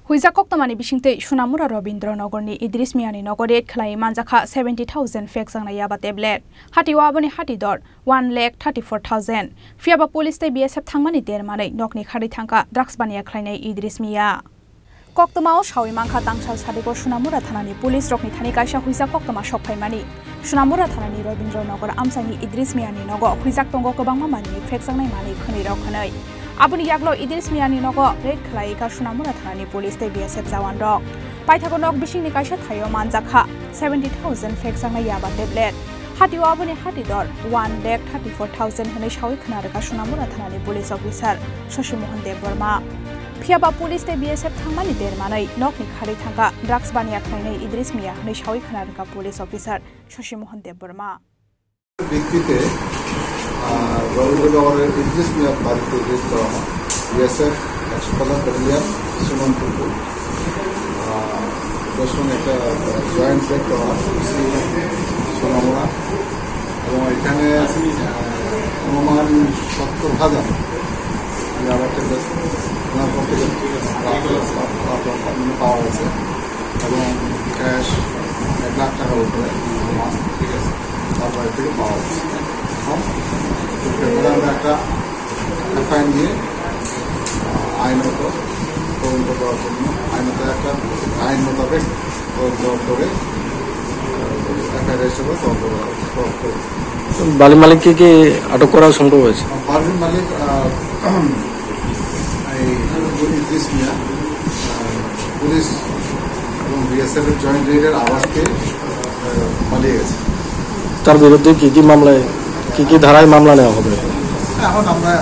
Huizak Koktamani Bishingte Shunamura Robindra Nogorni Idris Miani Nogoret Klai Manjaka 70,000 fake Zangna Yaba tablet. Hati Wabani Hati Dor 1,34,000. Fiaba Police Te BSF Thangmani Dermane Nokni Khari Thanka Drugs Bania Klai Idris Mia. Koktamao Shawi Manka Tangsal Sadego Shunamura Thanani Police Rokni Thani Kaisha Huizak Koktama Shopai Mani. Shunamura Thanani Robindra Nogor Amsani Idris Miani Nogo Huizak Tongo Kobangma Mani fake Zangnai Mani Khani Rokhanai. Abuni Yaglo Idris Miani Nogo Red Klai Ka Shunamura Thanani Police Te BSF Zawan Dog. Paithagonok Bishingni Kaisha Thayo Manjaka 70,000 fake Zangna Yaba tablet. Hati Wabuni Hati Dor 1,34,000 Hane Shawi Khanaraka Shunamura Thanani Police Officer Shashi Mohan Dev Verma. Fiaba Police Te BSF Thangmani Dermanai Nokni Khari Thangka Drugs Bania Khainai Idris Mia Hane Shawi Khanaraka Police Officer Shashi Mohan Dev Verma. Robindra Idris Mia Bharati BSF Ashpala Kariya Suman Tutu Dashon একটা joint check করা সোনামুড়া এবং এখানে অনুমান 70,000 ইয়াবা tablet ওনার পক্ষ থেকে পাওয়া গেছে এবং ক্যাশ 1 লাখ টাকার উপরে অনুমান ঠিক আছে তার বাড়ি থেকে পাওয়া গেছে আমরা একটা এফআইআর নিয়ে আইনত তদন্ত করার জন্য আইন মোতাবেক তদন্ত করে এফআইআর হিসেবে তদন্ত করা বালির মালিককে কি আটক করা সম্ভব হয়েছে? বালির মালিক ইদ্রিস মিয়া পুলিশ এবং বিএসএফ এর জয়েন্ট রেডের আওয়াজকে পালিয়ে গেছে। তার বিরুদ্ধে কি মামলায় কি ধারায় মামলা নেওয়া হবে? এখন আমরা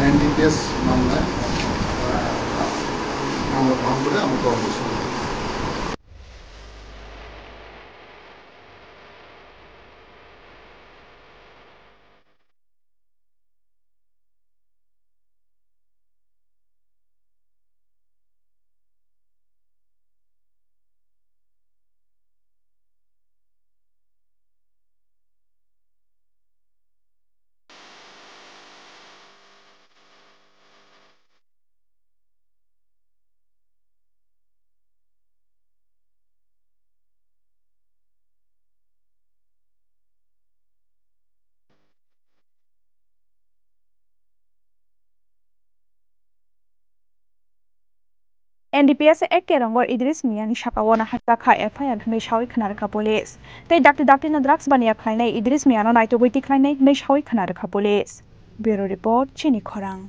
এনডিপিএস মামলায় আমরা ভাব করে আমরা তদন্ত NDPS Ekke Rongor Idris Mia ni Shakawana Hataka FIR Hane Shawi Khanaraka Police. Te Dr. na drugs bania Khainai Idris Mia no Naito Boiti Khainai Hane Shawi Khanaraka Police. Bureau Report Chini Khorang.